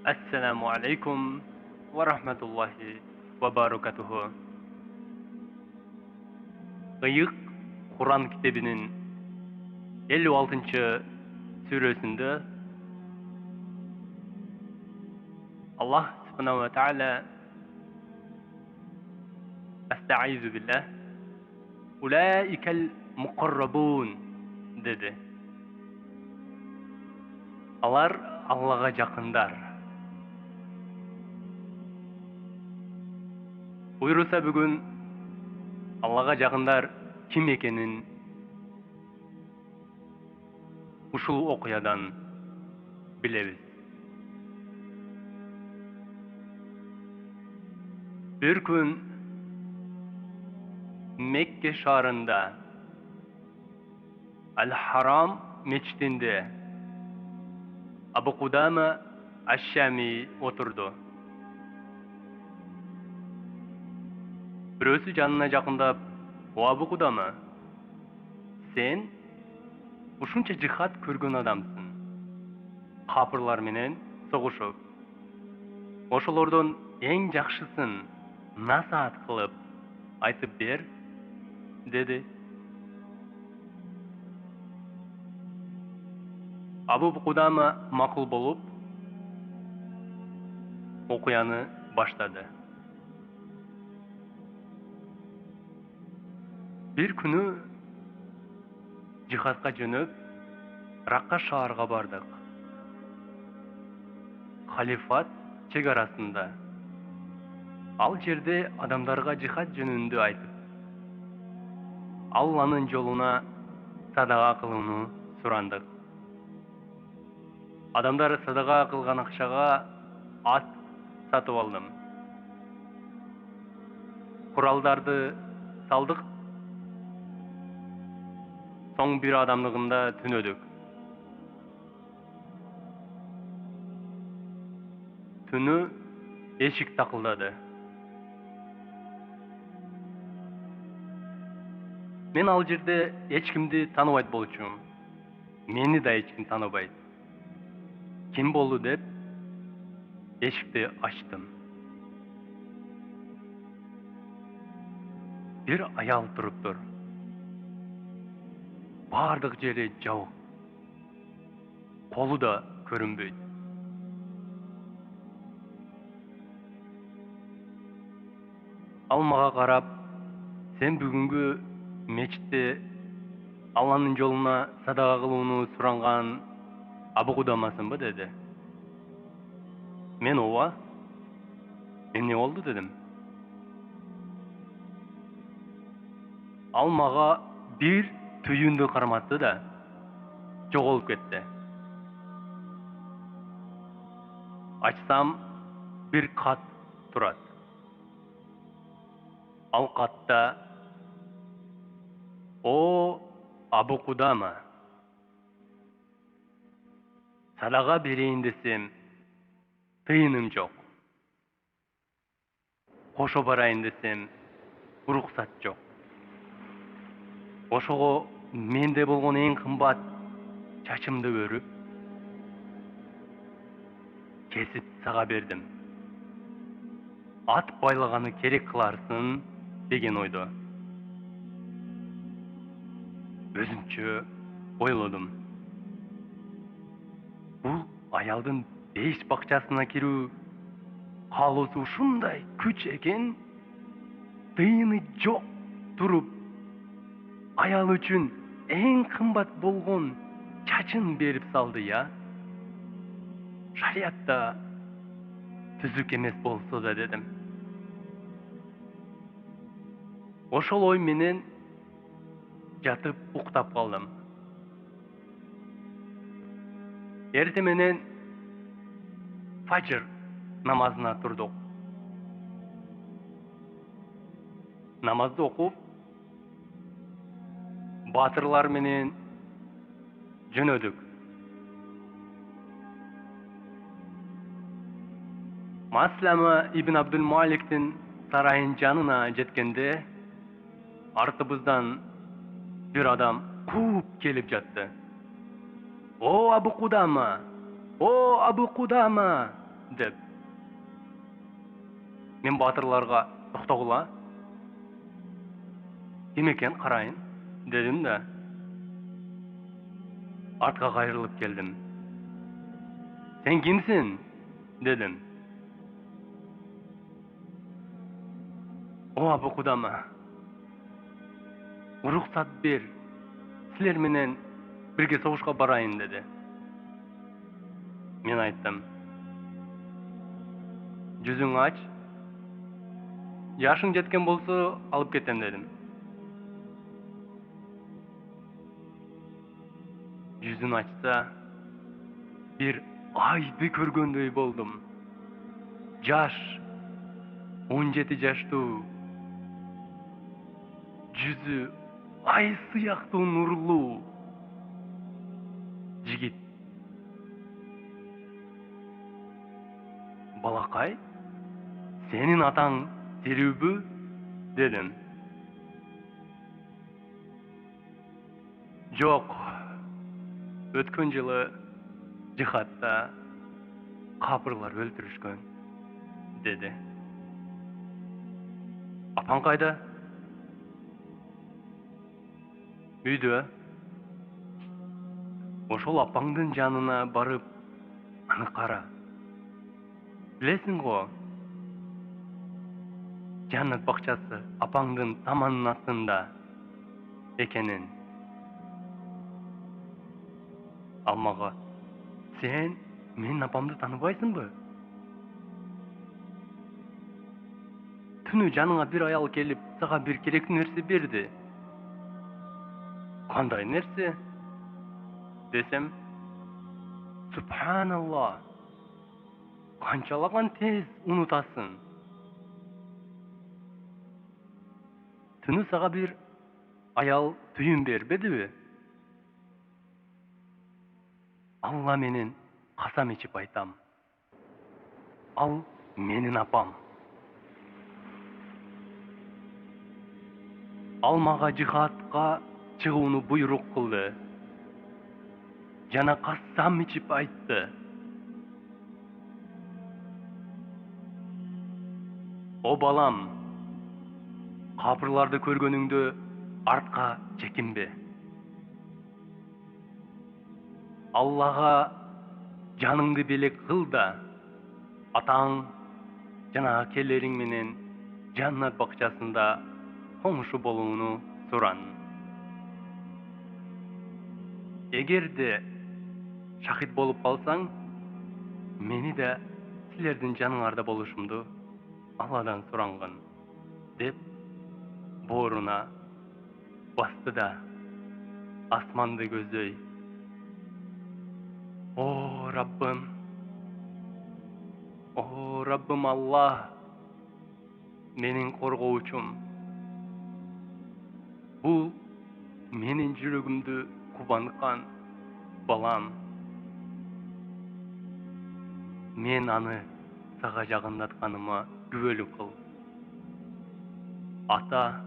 Assalamu alaikum wa rahmatullahi wa barakatuhu. Gıyık Kur'an kitabının 56. suresinde Allah subhanahu ve teala Estaizu billah Ulaikel mukarrabun dedi. Алар Аллаға жақындар. Бұйырса бүгін Аллаға жақындар ким екенін ушул окуядан билебиз. Bir күн Мекке шаарында Аль-Харам мечитинде Абу Кудама Аш-Шами отурду. Бирөөсү жанына жакындап, "О Абу Кудама, сен ушунча жихад көргөн адамсың. Капырлар менен согушуп. Ошолордон эң жакшысын насаат кылып айтып бер", деди. Абу Кудама макул болуп, окуяны баштады. Bir күнү жихадка жөнөп, Ракка шаарга бардык. Халифат чек арасында. Ал жерде адамдарга жихад жөнүндө айтып, Алланын жолуна садага кылууну сурандык. Адамдар садага кылган акчага ат сатып алдым. Куралдарды салдык. Соң bir адамдыгында түнөдүк. Түнү эшик такылдады. Мен ал жерде эч кимди тааныбайт болчумун. Мени да эч ким тааныбайт. Ким болду деп эшикти ачтым. Bir аял туруптур. Бардык жери жабык. Колу да көрүнбөйт. Ал мага карап, "Сен бүгүнгү мечитте Алланын жолуна садага кылууну суранган Абу Кудамасынбы?" деди. Мен ооба. Эмне болду дедим. Ал мага bir түйүндү карматты да жоголуп кетти. Ачсам bir кат турат. Ал катта "О Абу Кудама, садага берейин десем, тыйыным жок. Кошо барайын десем, уруксат жок. Ошого менде болгон эң кымбат чачымды көрүп, кесип сага бердим. Ат байлаганы керек кыларсың" деген ойдо. Өзүмчө ойлодум. Бул аялдын 5 бакчасына кирүү каалоосу ушундай күч экен, тыйыны жок туруп, аял үчүн эң кымбат болгон чачын берип салды я. Шариатта түзүк эмес болсо да дедим. Ошол ой менен жатып уктап калдым. Эртең менен фажр намазына турдук. Намазды окуп, батырлар менен жөнөдүк. Маслама ибн Абдул Маликтин сарайын жанына жеткенде, артыбыздан bir adam кууп келип жатты. "О Абу Кудама! О Абу Кудама!" деп. Мен батырларга токтогула. Ким экен карайын дедим да. Артка кайрылып келдим. Sen kimsin? Dedim. O Abu Kudama. Ruhsat ber. Sizler menen birge soguşka barayın dedi. Men ayttım. Жүзүң ач. Yaşın жеткен bolsa alıp кетем dedim. Yüzün açsa bir aydı көргөндөй болдum. Жаш 17 жаштуу. Жүзү ай сыяктуу нурлуу жигит. Балакай, senin атаң тирүүбү? Dedim. Жок. Өткөн жылы жихадта капырлар өлтүрүшкөн, dedi. Апаң кайда? Үйдө. Ошол апаңдын жанына барып, аны кара. Билесиң го, Жаннат бакчасы апаңдын таманын астында экенин. Ал мага, сен менин апамды тааныбайсыңбы? Түнү жаныңа бир аял келип, сага бир керектүү нерсе берди. Кандай нерсе? Десем, Субханалла. Канчалаган тез унутасың. Түнү сага бир аял түйүн бербедиби? Алла менен касам ичип айтам. Ал менин апам. Ал мага жихадка чыгууну буйрук кылды. Жана касам ичип айтты. О балам, капырларды көргөнүңдө артка чекинбе. Аллага жаныңды белек кыл да, атаң жана акелериң менен Жаннат бакчасында коңшу болууну суран. Эгерде шахид болуп калсаң, мени да силердин жаныңарда болушумду Алладан сурангын, деп бооруна басты да асманды көздөй. О Раббым Аллах, менин коргоучум. Бул менин жүрөгүмдү кубанткан балам. Мен аны сага жагындатканыма күбөлүк кыл. Ата,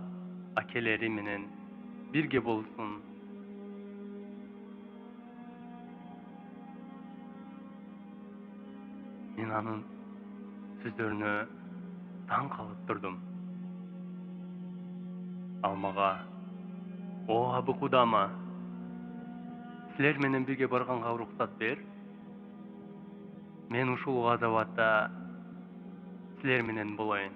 акелери менен бирге болсун. Мен анын сөздөрүнө таң калып турдум. Ал мага, о Абу Кудама, силер менен бирге барганга уруксат бер. Мен ушул газабатта силер менен болоюн.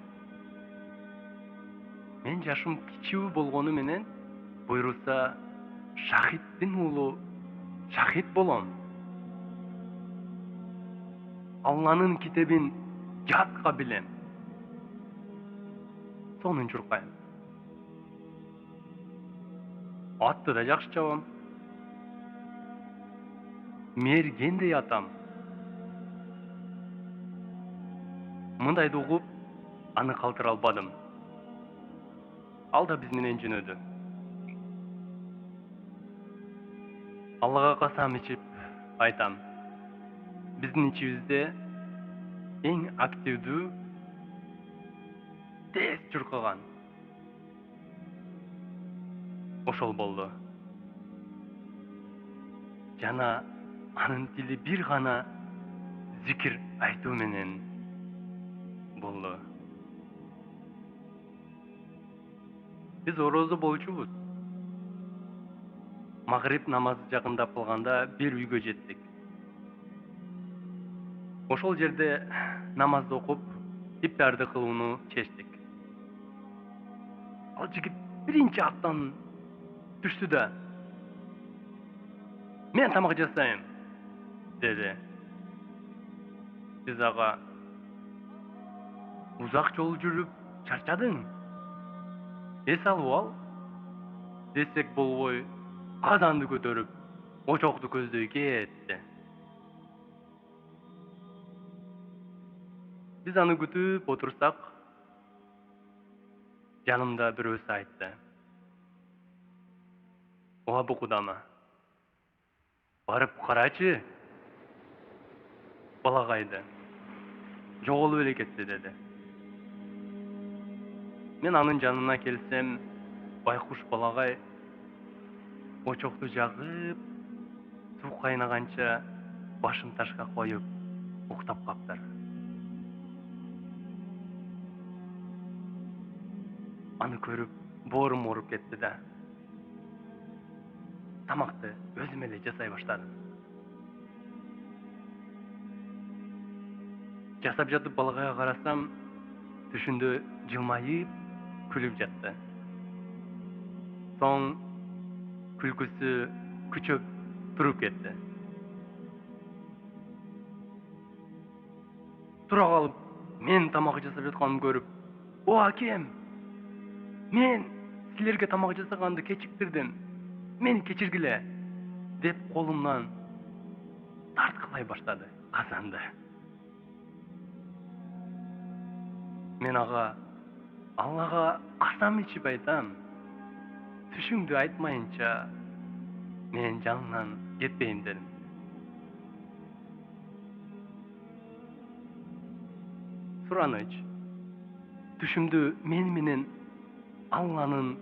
Мен жашым кичүү болгону менен буйруса шахиддин уулу шахид болом. Алланын китебин жатка билем. Сонун чуркайм. Атты да жакшы чабам. Мергендей атам. Мындайды угуп, аны калтыра албадым. Ал да биз менен жөнөдү. Аллага касам ичип айтам. Биздин ичибизде эң активдүү, тез чуркаган ошол болду. Жана анын тили бир гана зикир айтуу менен болду. Биз орозо болчубуз. Магриб намазы жакындап калганда бир үйгө жеттик. Ошол жерде намазды окуп, ифтарды кылууну чечтик. Ал жигит биринчи аттан түштү да: "Мен тамак жасайм" деди. Биз ага: "Узак жол жүрүп чарчадың? Эс алып ал" десек болбой, казанды көтөрүп, очокту көздөй кетти. Биз аны күтүп отурсак, жанымда бирөөсү айтты: "Ооба бу кудама. Барып карачы балагайды. Жоголуп эле кетти" деди. Мен анын жанына келсем, байкуш балагай очокту жагып, суу кайнаганча башын ташка коюп уктап каптыр. Аны көрүп, боорум ооруп кетти да. Тамакты өзүм эле жасай баштадым. Жасап жатып балагайга карасам, түшүндө жылмайып, күлүп жатты. Соң күлкүсү күчөп туруп кетти. Тура калып, мен тамак жасап жатканымды көрүп: "О акем, мен силерге тамак жасаганды кечиктирдим. Мени кечиргиле" деп колумдан тарткылай баштады казанды. Мен ага: "Аллага касам ичип айтам, түшүңдү айтмайынча мен жаныңан кетпейм" дедим. Сураныч, түшүмдү мен менен Алланын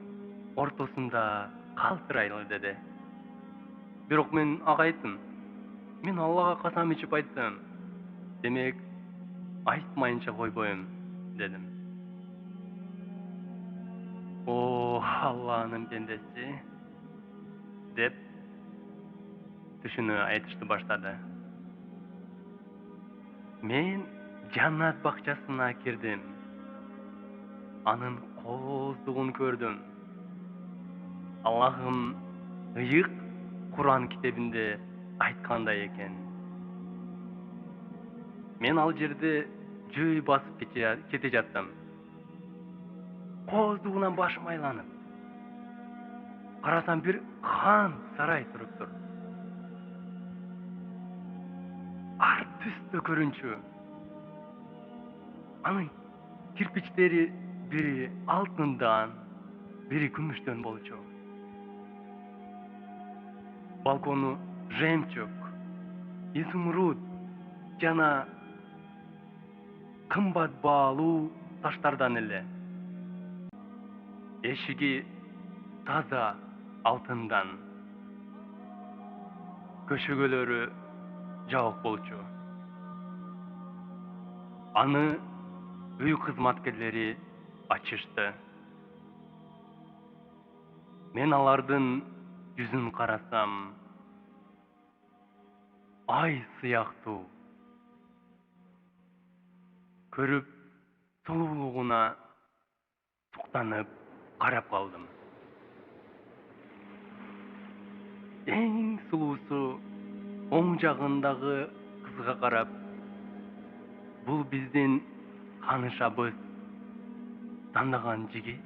ортосунда калтырайлы деди. Бирок мен ага айттым: "Мен Аллага касам ичип айттым. Демек, айтмайынча койбойм" дедим. "О, Алланын пендеси" деп түшүнү айтышты баштады. Мен жаннат бакчасына кирдим. Анын кооздугун көрдүм. Аллахым ыйык Куран китебинде айткандай экен. Мен ал жерде жөө басып кете жаттым. Кооздугунан башым айланып, карасам бир хан сарай туруптур. Ар түстө көрүнчү. Анын кирпичтери бири алтындан, бири күмүштөн болчу. Балкону жемчуг, изумруд жана кымбат баалуу таштардан эле. Эшиги таза алтындан. Көшөгөлөрү жабык болчу. Аны үй кызматкерлери ачышты. Мен алардын жүзүн карасам, ай сыяктуу. Көрүп, сулуулугуна суктанып карап калдым. Эң сулуусу оң жагындагы кызга карап: "Бул биздин канышабыз, тандаган жигит"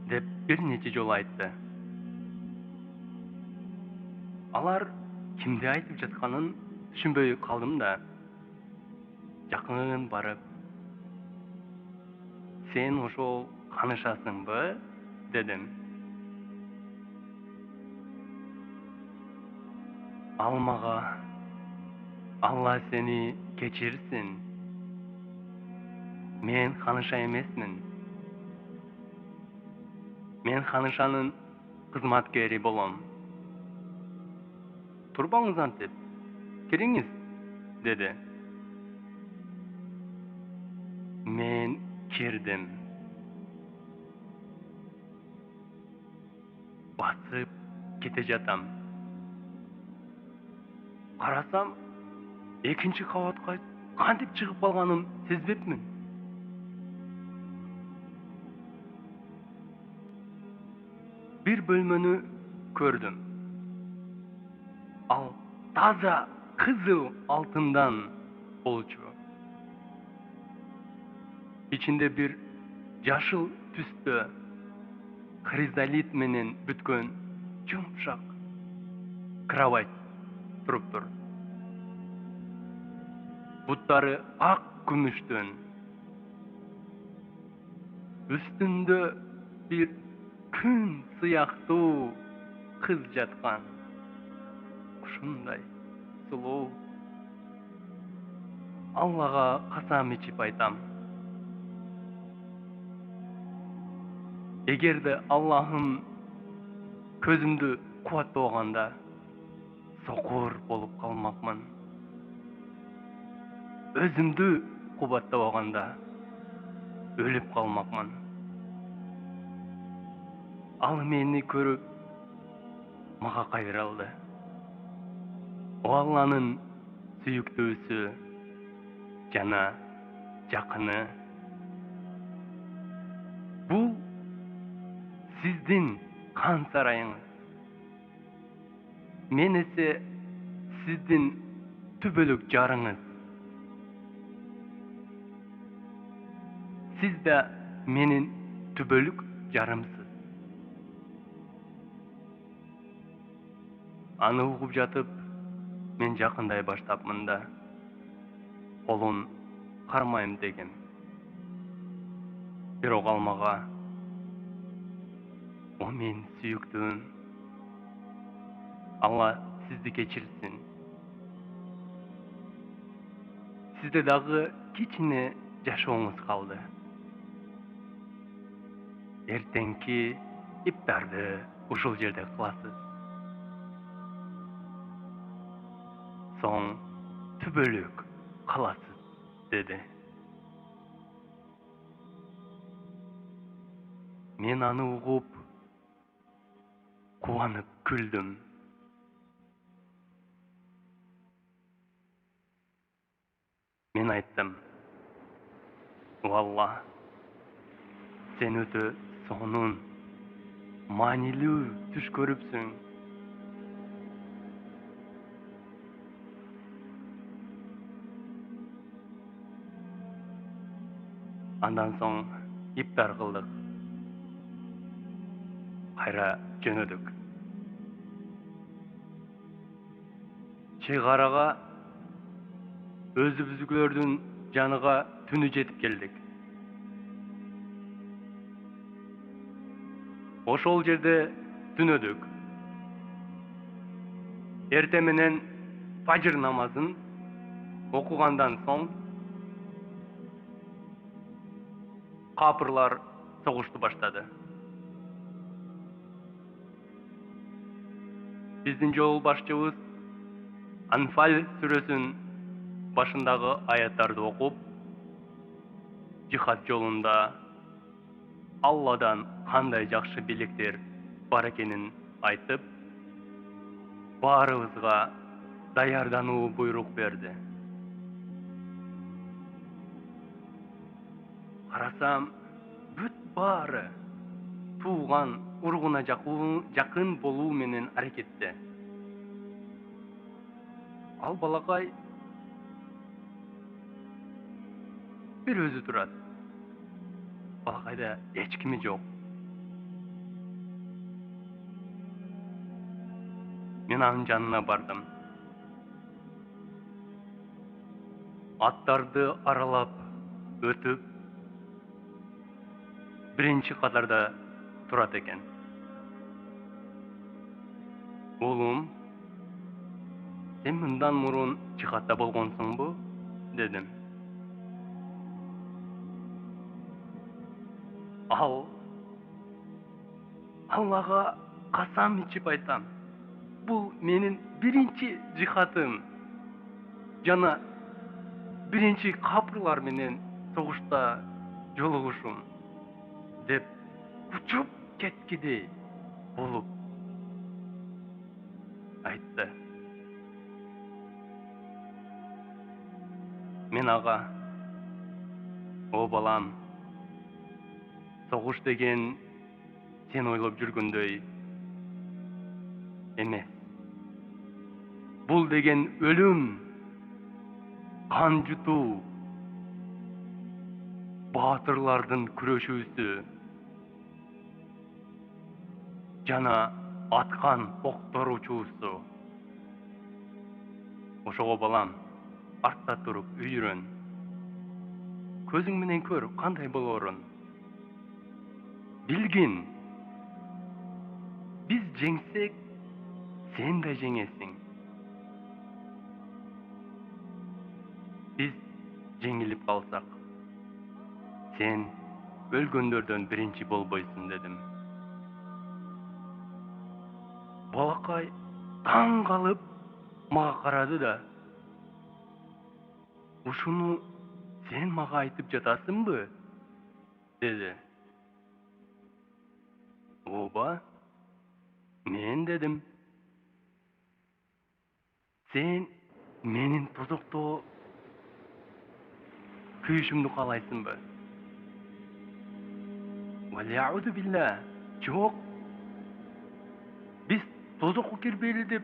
деп бир нече жолу айтты. Алар кимди айтып жатканын түшүнбөй калдым да, жакын барып: "Сен ошол канышасыңбы?" дедим. Ал мага: "Алла сени кечирсин. Мен каныша эмесмин. Мен канышанын кызматкери болом. Турбаңыз антип, кириңиз" dedi. Men kirdim. Basıp kete жатам. Карасам, экинчи кабатка кантип чыгып калганын сезбепмин. Bir bölmөнү көrdüm. Al таза кызыл алтындан болчу. İçinde bir жашыл түстө хризолит менен бүткөн жумшак кровать туруптур. Буттары ак күмүштөн. Üstünde bir күн сыяктуу кыз жаткан. Ушундай сулуу. Аллага касам ичип айтам. Эгерде Аллахым көзүмдү кубаттабаганда, сокур болуп калмакмын. Өзүмдү кубаттабаганда, өлүп калмакмын. Ал мени көрүп, мага кайрылды. О Алланын сүйүктүүсү жана жакыны. Бул сиздин кан сарайыңыз. Мен эсе сиздин түбөлүк жарыңыз. Siz de menin tübölük jarımsız. Аны угуп жатып, мен жакындай баштапмын да, колун кармайм дегем. Бирок ал мага, о мен сүйүктүүм, Алла сизди кечирсин. Сизде дагы кичине жашооңуз калды. Эртеңки иптарды ушул жерде кыласыз. Соң түбөлүк каласыз, dedi. Мен аны угуп, кубанып күлдүм. Мен айттым, Алла, сен өтө сонун, маанилүү түш көрүпсүң. Андан соң иптар кылдык. Кайра жөнөдүк. Чыгарага өзүбүздүкүлөрдүн жаныга түнү жетип келдик. Ошол жерде түнөдүк. Эрте менен фажыр намазын окугандан соң капырлар согушту баштады. Биздин жол башчыбыз Анфал сүрөсүн башындагы аяттарды окуп, жихад жолунда Алладан кандай жакшы белектер бар экенин айтып, баарыбызга даярдануу буйрук берди. Карасам, бүт баары тууган ургуна жакын болуу менен аракетте. Ал балакай бир өзү турат. Балакайда эч кими жок. Мен анын жанына бардым. Аттарды аралап өтүп, биринчи катарда турат экен. Улум, сен мындан мурун жихадда болгонсуңбу? Дедим. Аллага касам ичип айтам. Бул менин биринчи жихадым. Жана биринчи капырлар менен согушта жолугушум деп учуп кеткидей болуп айтты. Мен ага, о балам, согуш деген сен ойлоп жүргөндөй эмес. Бул деген өлүм, кан жутуу, баатырлардын күрөшүүсү жана аткан октор учуусу. Ошого балам, артта туруп үйрөн. Көзүң менен көр кандай болоорун. Билгин, биз жеңсек, сен да жеңесиң. Биз жеңилип калсак, сен өлгөндөрдөн биринчи болбойсуң дедим. Балакай таң калып мага карады да, ушуну сен мага айтып жатасыңбы? Деди. Ооба, мен дедим. Сен менин тозокто күйүшүмдү каалайсыңбы? Валиаузу билля, жок. Биз тозокко кирбейли деп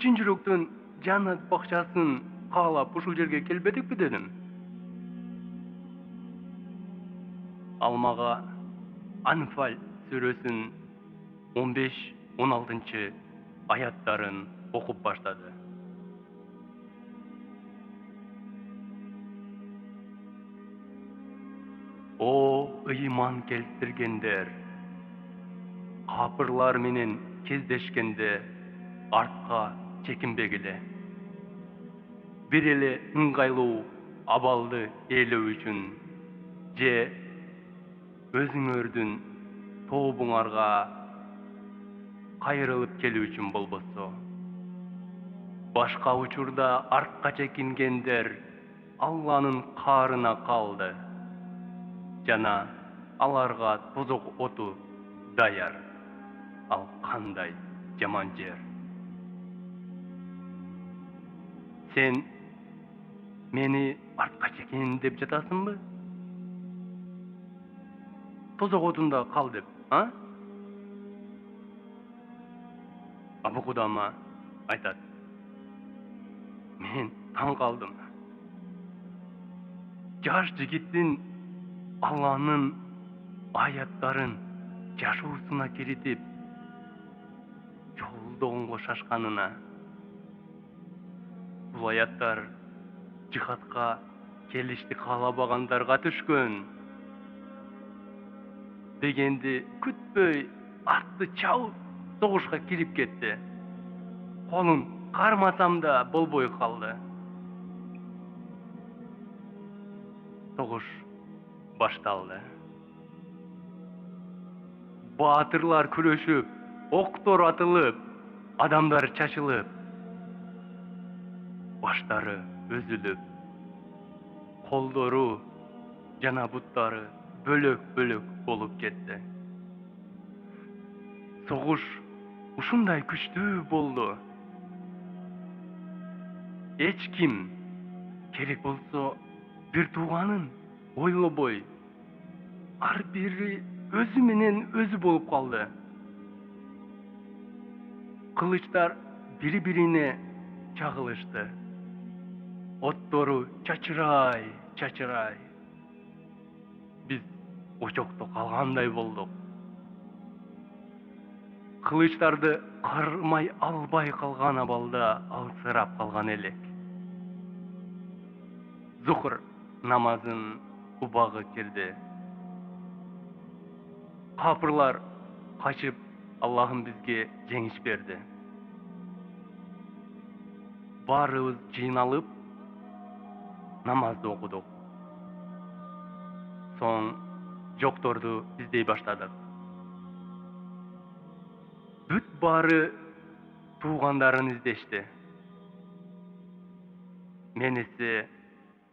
чын жүрөктөн жаннат бакчасын каалап ушул жерге келбедикпи дедим. Ал мага Анфаль сүрөсүн 15-16 аяттарын окуп баштады. О ыйман келтиргендер, капырлар менен кездешкенде артка чекинбегиле. Бир эле ыңгайлуу абалды ээлөө үчүн же өзүңөрдүн тобуңарга кайрылып келүү үчүн болбосо. Башка учурда артка чекингендер Алланын каарына калды. Жана аларга тозок оту даяр. Ал кандай жаман жер. Сен мени артка чекин деп жатасыңбы? Тозок отунда кал деп, а? Абу Кудама айтат. Мен таң калдым. Жаш жигиттин Алланын аяттарын жашоосуна киритип, жолдогонго шашканына. Бул аяттар жихадка келишти каалабагандарга түшкөн. Дегенди күтпөй атты чабып согушка кирип кетти. Колун кармасам да болбой калды. Согуш башталды. Баатырлар күрөшүп, октор атылып, адамдар чачылып, баштары өзүлүп, колдору жана буттары бөлөк-бөлөк болуп кетти. Согуш ушундай күчтүү болду. Эч ким керек болсо бир тууганын ойлобой, ар бири өзү менен өзү болуп калды. Кылычтар бири-бирине чагылышты. Оттору чачырай. Биз очокто калгандай болдук. Кылычтарды кармай албай калган абалда алсырап калган элек. Зухр намазын убагы кирди. Капырлар качып, Аллахым бизге жеңиш берди. Баарыбыз жыйналып, намазды окудук. Соң жокторду издей баштадык. Бүт баары туугандарын издешти. Мениси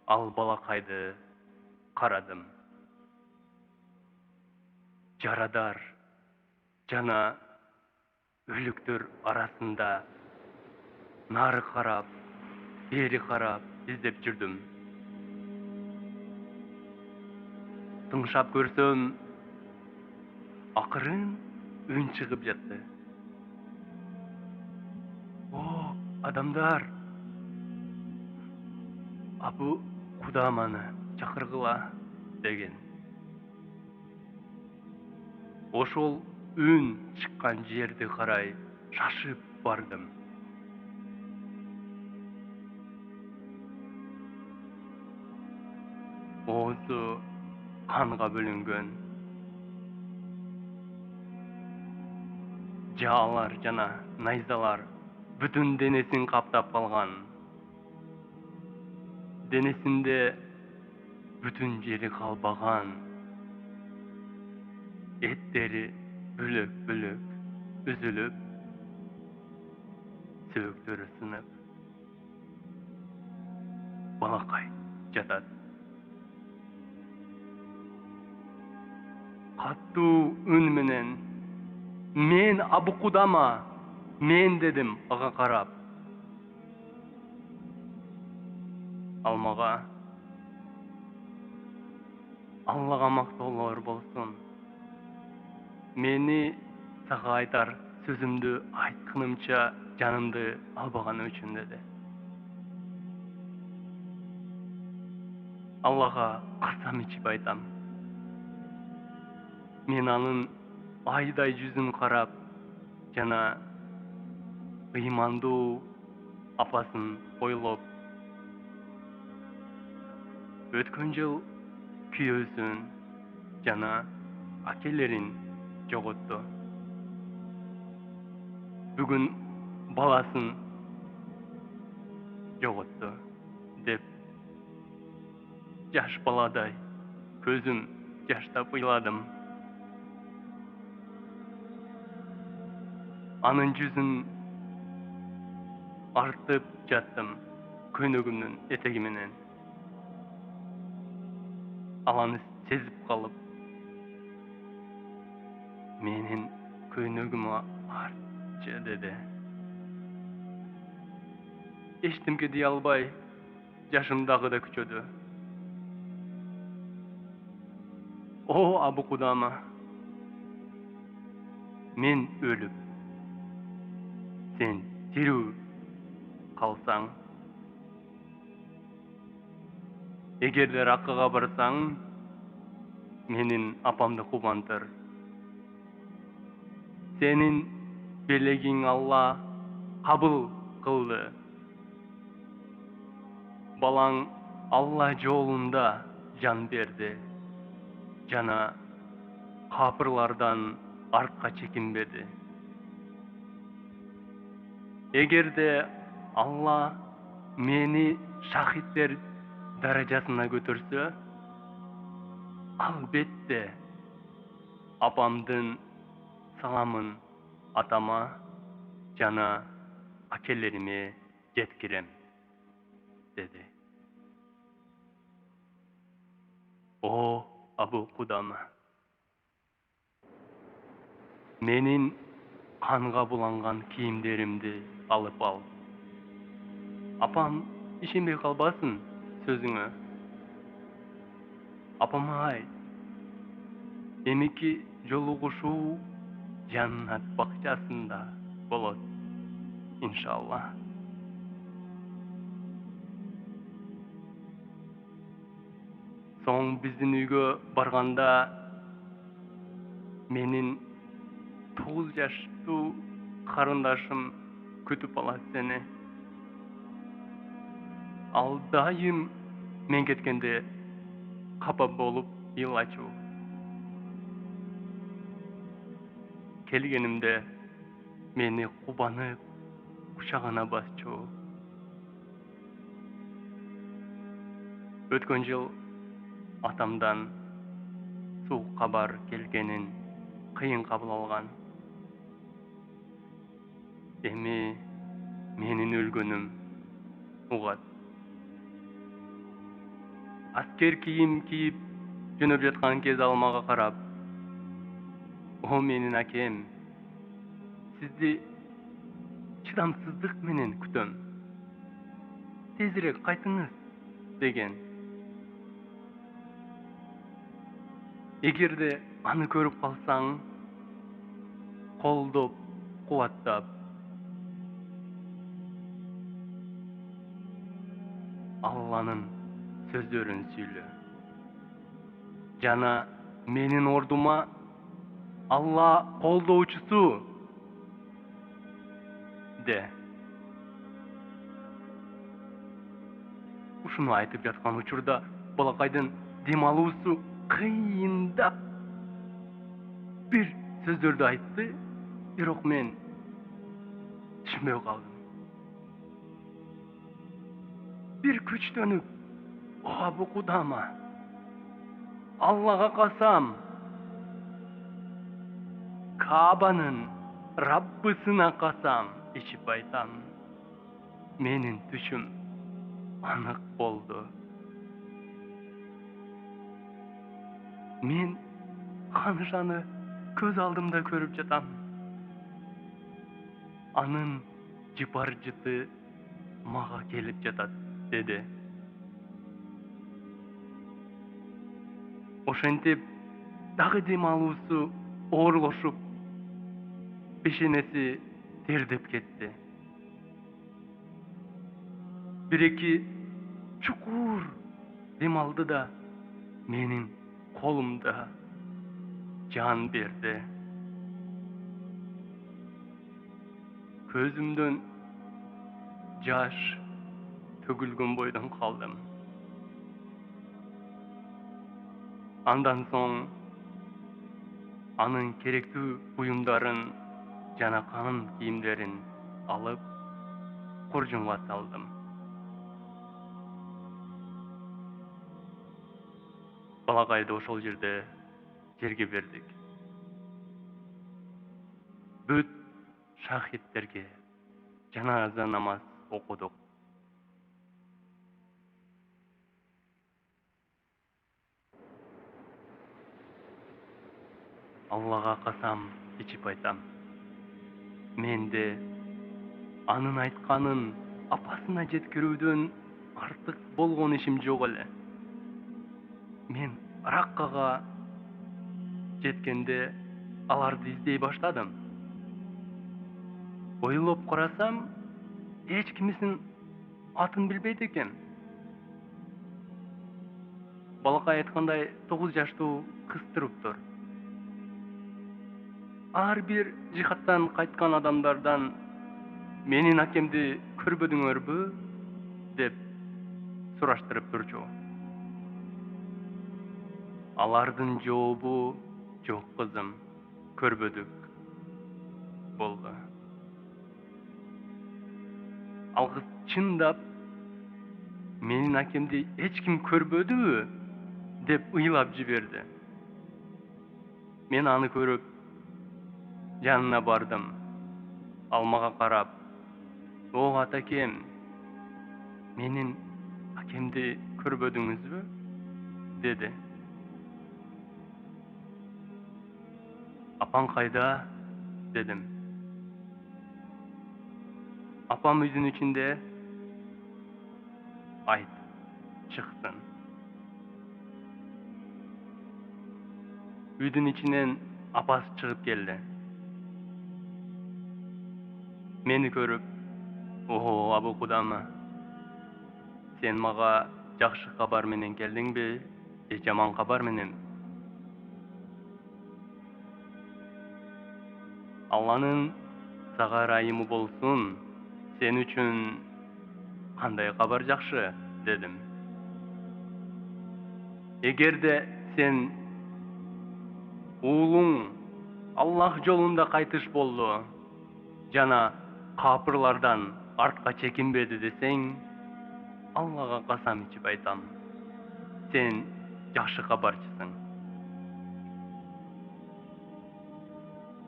Ал балакайды карадым. Жарадар жана өлүктөр арасында нары карап, бери карап издеп жүрдүм. Тыңшап көрсөм, акырын үн чыгып жатты. О, адамдар! Абу Кудаманы чакыргыла деген. Ошол үн чыккан жерди карай шашып бардым. Оозу канга бөлүнгөн. Жаалар жана найзалар бүтүн денесин каптап калган. Денесинде бүтүн жери калбаган. Эттери бөлөк-бөлөк үзүлүп, сөөктөрү сынып, балакай жатат. Каттуу үн менен мен Абу Кудама, мен дедим ага карап. Ал мага Аллага мактоолор болсун. Мени сага айтар сөзүмдү айтканымча жанымды албаганы үчүн деди. Аллага касам ичип айтам. Мен анын айдай жүзүн карап жана ыймандуу апасын ойлоп, өткөн жыл күйөөсүн жана акелерин жоготту. Бүгүн баласын жоготту деп жаш баладай көзүм жаштап ыйладым. Анын жүзүн артып жаттым көйнөгүмдүн этеги менен. Ал аны сезип калып, менин көйнөгүмө артчы деди. Эчтемке дей албай, жашым дагы да күчөдү. О, Абу Кудама, мен өлүп, сен тирүү калсаң, эгерде Раккага барсаң, менин апамды кубантыр. Сенин белегиң Алла кабыл кылды. Балаң Алла жолунда жан берди жана капырлардан артка чекинбеди. Эгерде Алла мени шахиттер даражасына көтөрсө, албетте апамдын саламын атама жана акелериме жеткирем, деди. О, Абу Кудама, менин канга буланган кийимдеримди алып ал. Апам ишенбей калбасын сөзүңө. Апама айт, эмики жолугушуу жаннат бакчасында болот, иншалла. Соң биздин үйгө барганда менин 9 жаштуу карындашым күтүп алат сени. Ал дайым мен кеткенде капа болуп ыйлачу. Келгенимде мени кубанып, кучагына басчу. Өткөн жыл атамдан суук кабар келгенин кыйын кабыл алган. Эми менин өлгөнүм угат. Asker kiyim kiyip жөнөп жаткан кез ал мага карап, "О менин акем, сизди чыдамсыздык менен күтөм. Тезирээк кайтыңыз" деген. Эгерде аны көрүп калсаң, колдоп, кубаттап, Алланын сөздөрүн сүйлө. Жана менин ордума Алла колдоочусу де. Ушуну айтып жаткан учурда балакайдын дем алуусу кыйындап бир сөздөрдү айтты, бирок мен түшүнбөй калдым. Бир күчтөнүп, "О Абу Кудама, Аллага касам, Каабанын Раббысына касам" ичип айтам. Менин түшүм анык болду. Мен Канышаны көз алдымда көрүп жатам. Анын жыпар-жыты мага келип жатат, деди. Ошентип дагы дем алуусу оорлошуп, бешенеси тердеп кетти. Бир-эки чукур дем алды да менин колумда жан берди. Көзүмдөн жаш төгүлгөн бойдон калдым. Андан соң анын керектүү буюмдарын жана калын кийимдерин алып, куржунга салдым. Балакайды ошол жерге бердик. Бүт шахидтерге жаназа намаз окудук. Аллага касам ичип айтам. Менде анын айтканын апасына жеткирүүдөн артык болгон ишим жок эле. Мен Раккага жеткенде аларды издей баштадым. Ойлоп карасам, эч кимисин атын билбейт экем. Балакай айткандай 9 жаштуу кыз туруптур. Ар бир жихаттан кайткан адамдардан менин акемди көрбөдүңөрбү деп сураштырып турчу. Алардын жообу жок кызым, көрбөдүк болду. Ал кыз чындап менин акемди эч ким көрбөдүбү деп ыйлап жиберди. Мен аны көрүп жанына бардым. Ал мага карап, "О атакем, менин акемди көрбөдүңүзбү?" деди. "Апаң кайда?" дедим. "Апам үйдүн ичинде." "Айт, чыксын." Үйдүн ичинен апасы чыгып келди. Мени көрүп, "О Абу Кудама, сен мага жакшы кабар менен келдиңби, же жаман кабар менен?" "Алланын сага ырайымы болсун, сен үчүн кандай кабар жакшы?" дедим. "Эгерде сен уулуң Аллах жолунда кайтыш болду жана капырлардан артка чекинбеди десең, Аллага касам ичип айтам, сен жакшы кабарчысың.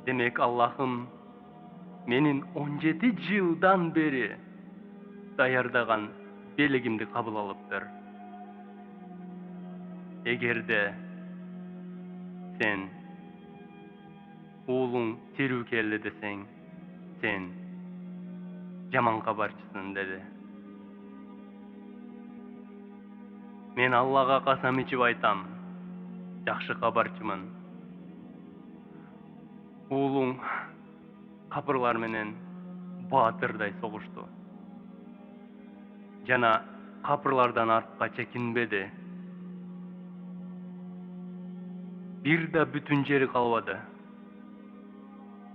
Демек Аллахым менин 17 жылдан бери даярдаган белегимди кабыл алыптыр. Эгерде sen уулуң тирүү келди десең, sen жаман кабарчысың dedi. Мен Аллага касам ичип айтам, жакшы кабарчымын. Уулуң капырлар менен баатырдай согушту. Жана капырлардан артка чекинбеди. Бир да бүтүн жери калбады.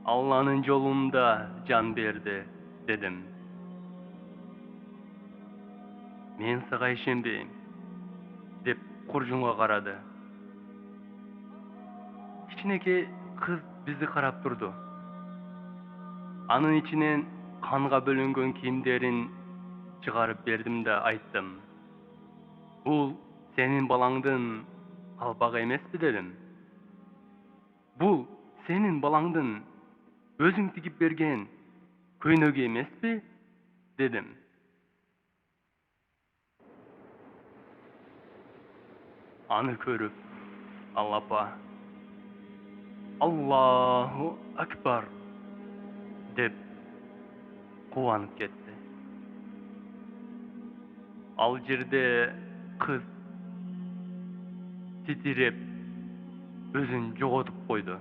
Алланын жолунда жан берди, дедим. Мен сага ишенбейм, деп Куржунга карады. Кичинекей кыз бизди карап турду. Анын ичинен канга бөлөнгөн кийимдерин чыгарып бердим да айттым. Бул сенин балаңдын калпагы эмеспи дедим. Бул сенин балаңдын өзүң тигип берген көйнөгү эмеспи дедим. Аны көрүп, ал апа Аллаху акбар деп кубанып кетти. Ал жерде кыз титиреп өзүн жоготуп койду.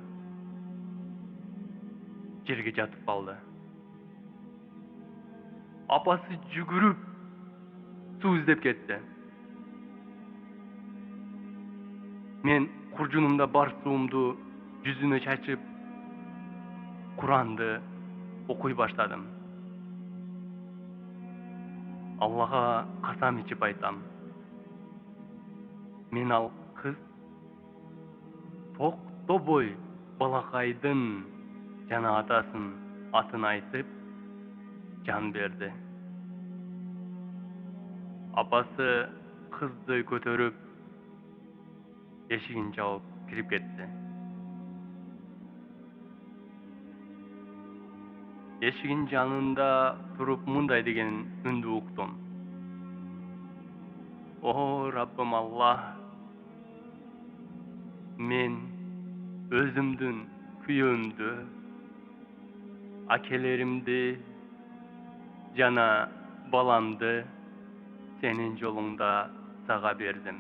Жерге жатып калды. Апасы жүгүрүп суу издеп кетти. Мен куржунумда бар суумду жүзүнө чачып, Куранды окуй баштадым. Аллага касам ичип айтам. Мен ал кыз Токтобой балакайдын жана атасын атын айтып жан берди. Апасы кызды көтөрүп эшигин жаап кирип кетти. Эшигин жанында туруп мындай деген үндү уктум. О, Раббым Аллах, мен өзүмдүн күйөөмдү, акелеримди жана баламды сенин жолуңда сага бердим.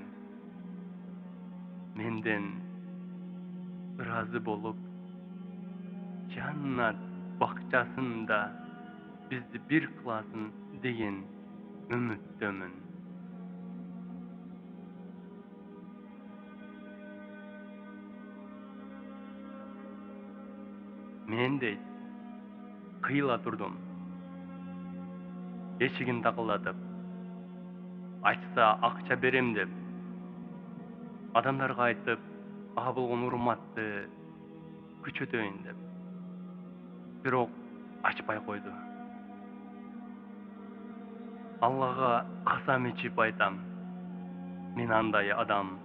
Менден ыраазы болуп, жаннат бакчасында бизди бир кыласың деген үмүттөмүн. Мен дейт, кыйла турдум. Эшигин такылдатып, ачса акча берем деп, адамдарга айтып, ага болгон урматты күчөтөйүн деп. Бирок ачпай койду. Аллага касам ичип айтам, мен андай адам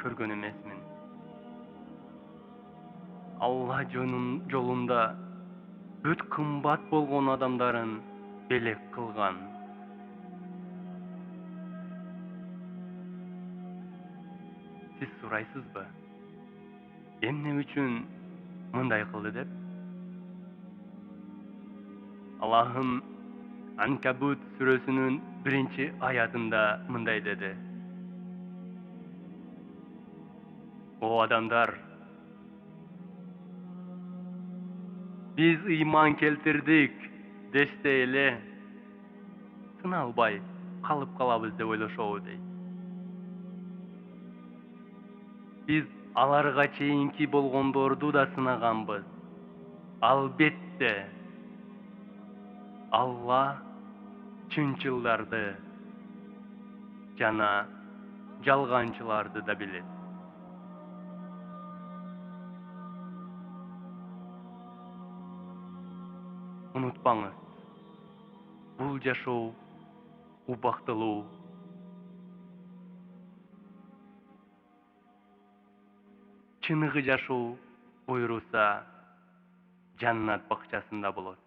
көргөн эмесмин. Алла жолунда бүт кымбат болгон адамдарын белек кылган. Сиз сурайсызбы? Эмне үчүн мындай кылды деп? Аллахым Анкабут сүрөсүнүн 1-аятында мындай деди. О адамдар, биз ыйман келтирдик деште эле сыналбай калып калабыз деп ойлошобу дейт. Биз аларга чейинки болгондорду да сынаганбыз. Албетте, Алла чынчылдарды жана жалганчыларды да билет. Унутпаңыз, бул жашоо убактылуу. Чыныгы жашоо буйруса, жаннат бакчасында болот.